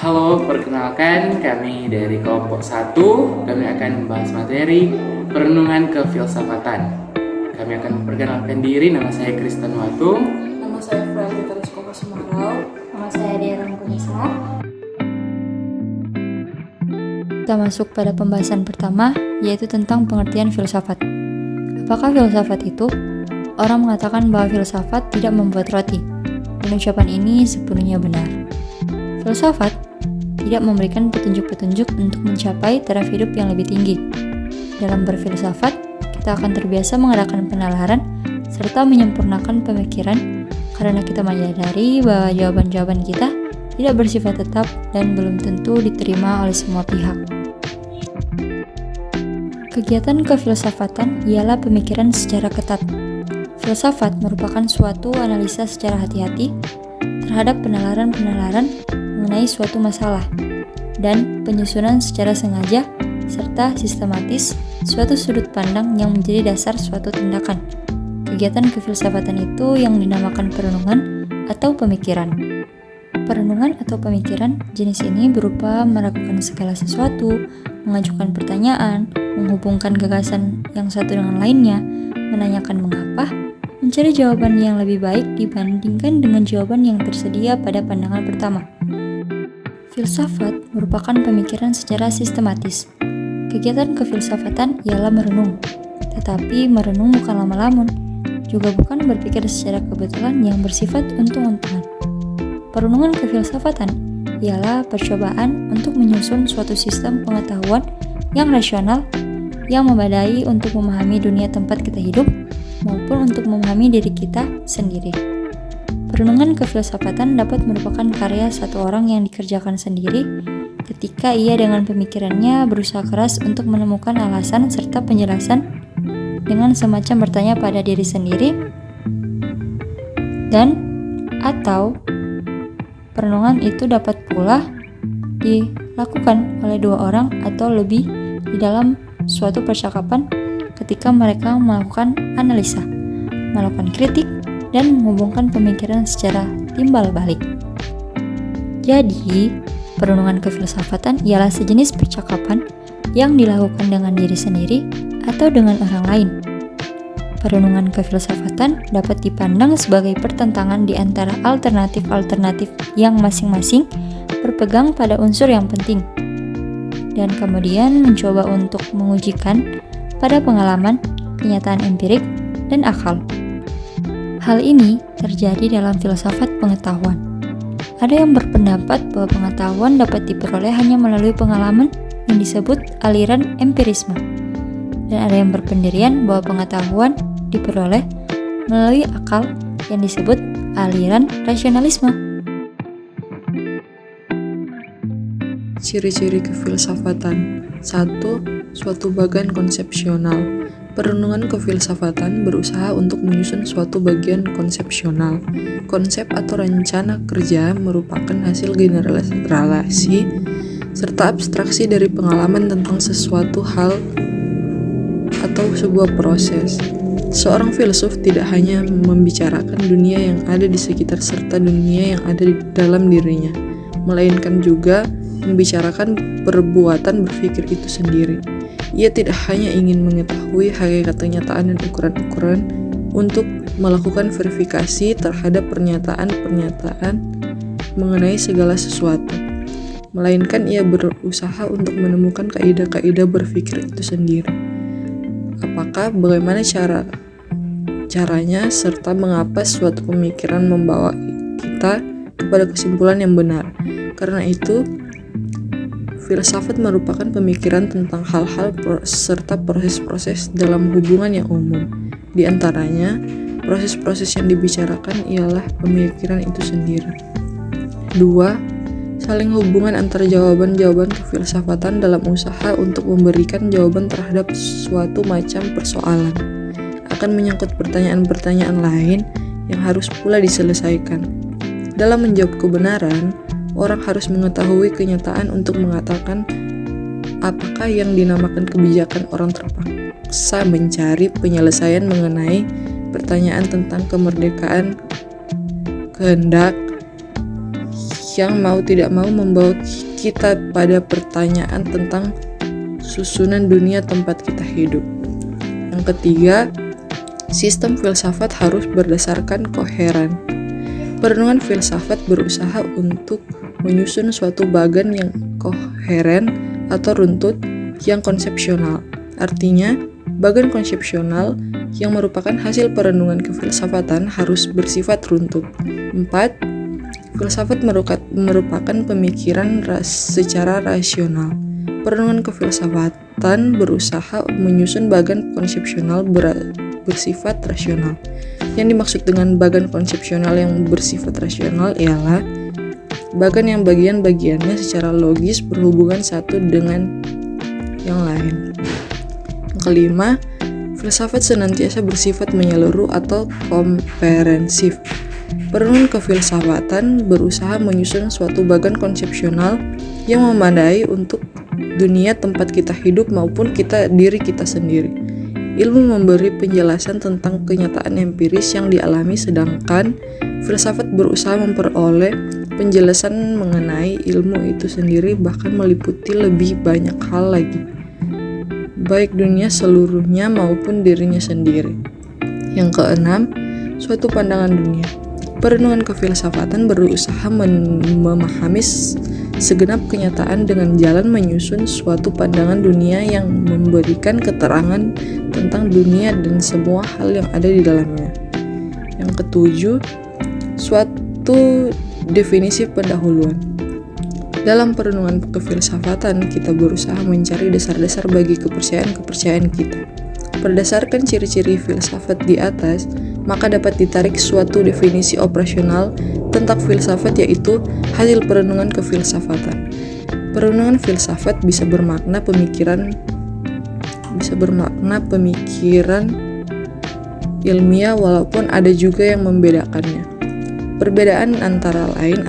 Halo, perkenalkan kami dari kelompok 1. Kami akan membahas materi perenungan kefilsafatan. Kami akan memperkenalkan diri. Nama saya Kristen Watung. Nama saya Frelita Rizkova Sumarau. Nama saya Dea Rangkunisa. Kita masuk pada pembahasan pertama, yaitu tentang pengertian filsafat. Apakah filsafat itu? Orang mengatakan bahwa filsafat tidak membuat roti, dan ucapan ini sepenuhnya benar. Filsafat tidak memberikan petunjuk-petunjuk untuk mencapai taraf hidup yang lebih tinggi. Dalam berfilsafat, kita akan terbiasa mengadakan penalaran serta menyempurnakan pemikiran karena kita menyadari bahwa jawaban-jawaban kita tidak bersifat tetap dan belum tentu diterima oleh semua pihak. Kegiatan kefilsafatan ialah pemikiran secara ketat. Filsafat merupakan suatu analisa secara hati-hati terhadap penalaran-penalaran mengenai suatu masalah dan penyusunan secara sengaja serta sistematis suatu sudut pandang yang menjadi dasar suatu tindakan. Kegiatan kefilsafatan itu yang dinamakan perenungan atau pemikiran. Perenungan atau pemikiran jenis ini berupa meragukan segala sesuatu, mengajukan pertanyaan, menghubungkan gagasan yang satu dengan lainnya, menanyakan mengapa, mencari jawaban yang lebih baik dibandingkan dengan jawaban yang tersedia pada pandangan pertama. Filsafat merupakan pemikiran secara sistematis. Kegiatan kefilsafatan ialah merenung, tetapi merenung bukan lama-lamun, juga bukan berpikir secara kebetulan yang bersifat untung-untungan. Perenungan kefilsafatan ialah percobaan untuk menyusun suatu sistem pengetahuan yang rasional, yang memadai untuk memahami dunia tempat kita hidup, maupun untuk memahami diri kita sendiri. Perenungan kefilsafatan dapat merupakan karya satu orang yang dikerjakan sendiri ketika ia dengan pemikirannya berusaha keras untuk menemukan alasan serta penjelasan dengan semacam bertanya pada diri sendiri, dan atau perenungan itu dapat pula dilakukan oleh dua orang atau lebih di dalam suatu percakapan ketika mereka melakukan analisa, melakukan kritik, dan menghubungkan pemikiran secara timbal balik. Jadi, perenungan kefilsafatan ialah sejenis percakapan yang dilakukan dengan diri sendiri atau dengan orang lain. Perenungan kefilsafatan dapat dipandang sebagai pertentangan di antara alternatif-alternatif yang masing-masing berpegang pada unsur yang penting, dan kemudian mencoba untuk mengujikan pada pengalaman, kenyataan empirik, dan akal. Hal ini terjadi dalam filsafat pengetahuan. Ada yang berpendapat bahwa pengetahuan dapat diperoleh hanya melalui pengalaman yang disebut aliran empirisme, dan ada yang berpendirian bahwa pengetahuan diperoleh melalui akal yang disebut aliran rasionalisme. Ciri-ciri kefilsafatan. 1. Suatu bagian konsepsional. Perenungan kefilsafatan berusaha untuk menyusun suatu bagian konsepsional. Konsep atau rencana kerja merupakan hasil generalisasi serta abstraksi dari pengalaman tentang sesuatu hal atau sebuah proses. Seorang filsuf tidak hanya membicarakan dunia yang ada di sekitar serta dunia yang ada di dalam dirinya, melainkan juga membicarakan perbuatan berpikir itu sendiri. Ia tidak hanya ingin mengetahui hakikat kenyataan dan ukuran-ukuran untuk melakukan verifikasi terhadap pernyataan-pernyataan mengenai segala sesuatu, melainkan ia berusaha untuk menemukan kaidah-kaidah berpikir itu sendiri. Bagaimana caranya serta mengapa suatu pemikiran membawa kita kepada kesimpulan yang benar. Karena itu, filsafat merupakan pemikiran tentang hal-hal serta proses-proses dalam hubungan yang umum. Di antaranya, proses-proses yang dibicarakan ialah pemikiran itu sendiri. 2. Saling hubungan antara jawaban-jawaban kefilsafatan dalam usaha untuk memberikan jawaban terhadap suatu macam persoalan akan menyangkut pertanyaan-pertanyaan lain yang harus pula diselesaikan. Dalam menjawab kebenaran, orang harus mengetahui kenyataan untuk mengatakan apakah yang dinamakan kebijakan. Orang terpaksa mencari penyelesaian mengenai pertanyaan tentang kemerdekaan kehendak yang mau tidak mau membawa kita pada pertanyaan tentang susunan dunia tempat kita hidup. Yang ketiga, sistem filsafat harus berdasarkan koheren. Perenungan filsafat berusaha untuk menyusun suatu bagan yang koheren atau runtut yang konsepsional. Artinya, bagan konsepsional yang merupakan hasil perenungan kefilsafatan harus bersifat runtut. 4. Filsafat merupakan pemikiran secara rasional. Perenungan kefilsafatan berusaha menyusun bagan konsepsional bersifat rasional. Yang dimaksud dengan bagan konsepsional yang bersifat rasional ialah bagan yang bagian-bagiannya secara logis berhubungan satu dengan yang lain. Yang kelima, filsafat senantiasa bersifat menyeluruh atau komprehensif. Perenungan kefilsafatan berusaha menyusun suatu bagan konsepsional yang memadai untuk dunia tempat kita hidup maupun diri kita sendiri. Ilmu memberi penjelasan tentang kenyataan empiris yang dialami, sedangkan filsafat berusaha memperoleh penjelasan mengenai ilmu itu sendiri, bahkan meliputi lebih banyak hal lagi, baik dunia seluruhnya maupun dirinya sendiri. Yang keenam, suatu pandangan dunia. Perenungan kefilsafatan berusaha memahami segenap kenyataan dengan jalan menyusun suatu pandangan dunia yang memberikan keterangan tentang dunia dan semua hal yang ada di dalamnya. Yang ketujuh, suatu definisi pendahuluan. Dalam perenungan kefilsafatan, kita berusaha mencari dasar-dasar bagi kepercayaan-kepercayaan kita. Berdasarkan ciri-ciri filsafat di atas, maka dapat ditarik suatu definisi operasional tentang filsafat, yaitu hasil perenungan kefilsafatan. Perenungan filsafat bisa bermakna pemikiran ilmiah, walaupun ada juga yang membedakannya. Perbedaan antara lain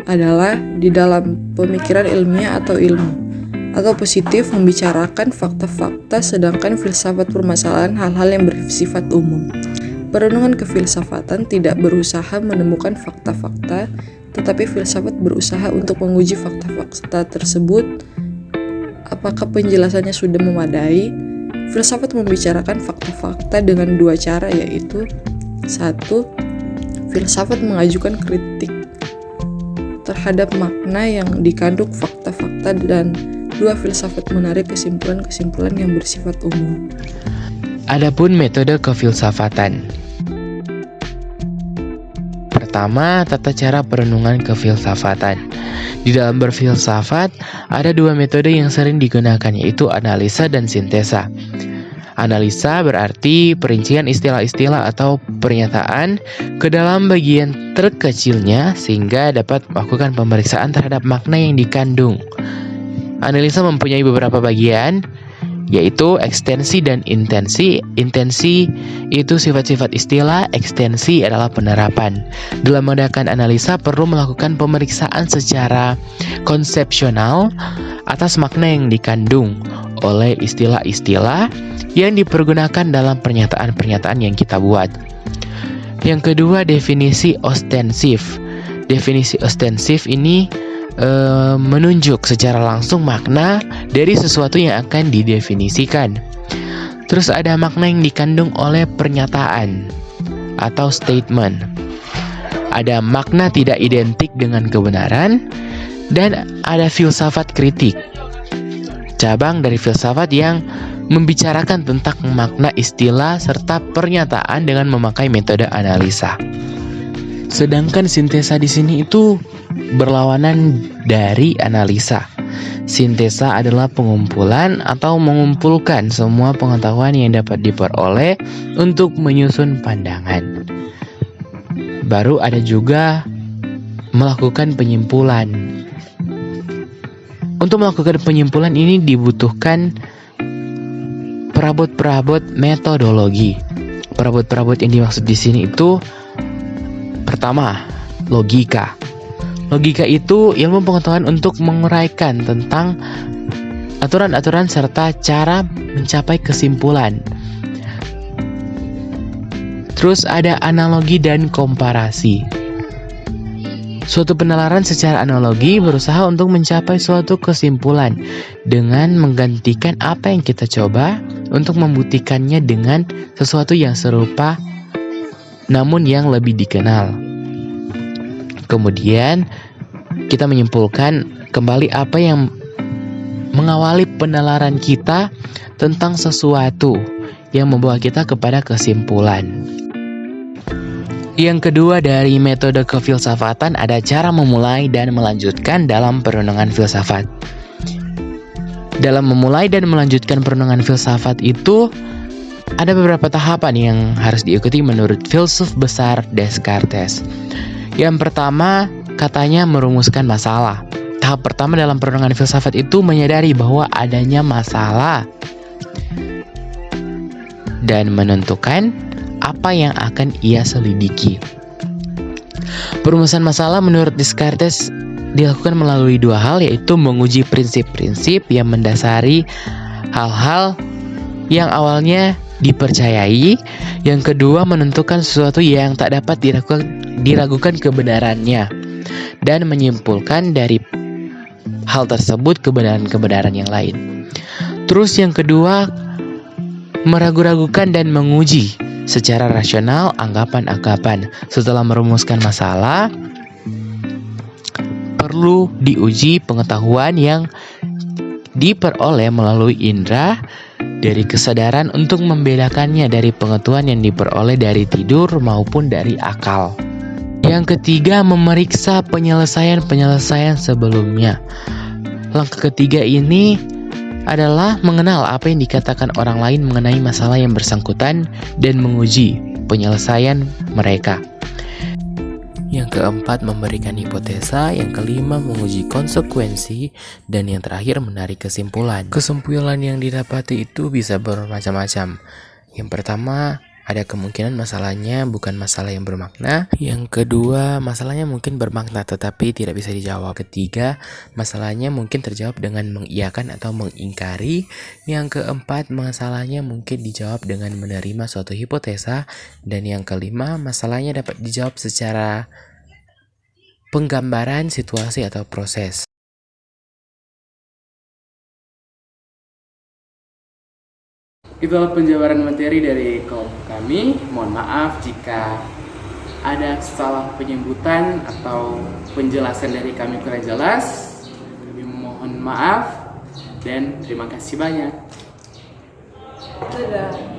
adalah di dalam pemikiran ilmiah atau ilmu, atau positif membicarakan fakta-fakta, sedangkan filsafat permasalahan hal-hal yang bersifat umum. Perenungan kefilsafatan tidak berusaha menemukan fakta-fakta, tetapi filsafat berusaha untuk menguji fakta-fakta tersebut. Apakah penjelasannya sudah memadai? Filsafat membicarakan fakta-fakta dengan dua cara, yaitu 1. Filsafat mengajukan kritik terhadap makna yang dikandung fakta-fakta, dan 2. Filsafat menarik kesimpulan-kesimpulan yang bersifat umum. Adapun metode kefilsafatan. Pertama, tata cara perenungan kefilsafatan. Di dalam berfilsafat, ada 2 metode yang sering digunakan, yaitu analisa dan sintesa. Analisa berarti perincian istilah-istilah atau pernyataan ke dalam bagian terkecilnya sehingga dapat melakukan pemeriksaan terhadap makna yang dikandung. Analisa mempunyai beberapa bagian, yaitu ekstensi dan intensi. Intensi itu sifat-sifat istilah, ekstensi adalah penerapan. Dalam mengadakan analisa perlu melakukan pemeriksaan secara konsepsional atas makna yang dikandung oleh istilah-istilah yang dipergunakan dalam pernyataan-pernyataan yang kita buat. Yang kedua, definisi ostensif. Definisi ostensif ini menunjuk secara langsung makna dari sesuatu yang akan didefinisikan. Terus ada makna yang dikandung oleh pernyataan atau statement. Ada makna tidak identik dengan kebenaran, dan ada filsafat kritik, cabang dari filsafat yang membicarakan tentang makna istilah serta pernyataan dengan memakai metode analisa. Sedangkan sintesa di sini itu berlawanan dari analisa. Sintesa adalah pengumpulan atau mengumpulkan semua pengetahuan yang dapat diperoleh untuk menyusun pandangan. Baru ada juga melakukan penyimpulan. Untuk melakukan penyimpulan ini dibutuhkan perabot-perabot metodologi. Perabot-perabot yang dimaksud di sini itu pertama, logika. Logika itu ilmu pengetahuan untuk menguraikan tentang aturan-aturan serta cara mencapai kesimpulan. Terus ada analogi dan komparasi. Suatu penalaran secara analogi berusaha untuk mencapai suatu kesimpulan dengan menggantikan apa yang kita coba untuk membuktikannya dengan sesuatu yang serupa namun yang lebih dikenal. Kemudian kita menyimpulkan kembali apa yang mengawali penalaran kita tentang sesuatu yang membawa kita kepada kesimpulan. Yang kedua dari metode kefilsafatan ada cara memulai dan melanjutkan dalam perenungan filsafat. Dalam memulai dan melanjutkan perenungan filsafat itu ada beberapa tahapan yang harus diikuti menurut filsuf besar Descartes. Yang pertama, katanya merumuskan masalah. Tahap pertama dalam perenungan filsafat itu menyadari bahwa adanya masalah dan menentukan apa yang akan ia selidiki. Perumusan masalah menurut Descartes dilakukan melalui dua hal, yaitu menguji prinsip-prinsip yang mendasari hal-hal yang awalnya dipercayai. Yang kedua, menentukan sesuatu yang tak dapat diragukan kebenarannya dan menyimpulkan dari hal tersebut kebenaran-kebenaran yang lain. Terus yang kedua, meragu-ragukan dan menguji secara rasional anggapan-anggapan. Setelah merumuskan masalah, perlu diuji pengetahuan yang diperoleh melalui indera dari kesadaran untuk membedakannya dari pengetahuan yang diperoleh dari tidur maupun dari akal. Yang ketiga, memeriksa penyelesaian-penyelesaian sebelumnya. Langkah ketiga ini adalah mengenal apa yang dikatakan orang lain mengenai masalah yang bersangkutan dan menguji penyelesaian mereka. Yang keempat, memberikan hipotesa. Yang kelima, menguji konsekuensi. Dan yang terakhir, menarik kesimpulan. Kesimpulan yang didapati itu bisa bermacam-macam. Yang pertama, ada kemungkinan masalahnya bukan masalah yang bermakna. Yang kedua, masalahnya mungkin bermakna tetapi tidak bisa dijawab. Ketiga, masalahnya mungkin terjawab dengan mengiyakan atau mengingkari. Yang keempat, masalahnya mungkin dijawab dengan menerima suatu hipotesa. Dan yang kelima, masalahnya dapat dijawab secara penggambaran situasi atau proses. Itulah penjabaran materi dari kelompok kami. Mohon maaf jika ada salah penyebutan atau penjelasan dari kami kurang jelas. Kami mohon maaf dan terima kasih banyak. Dadah.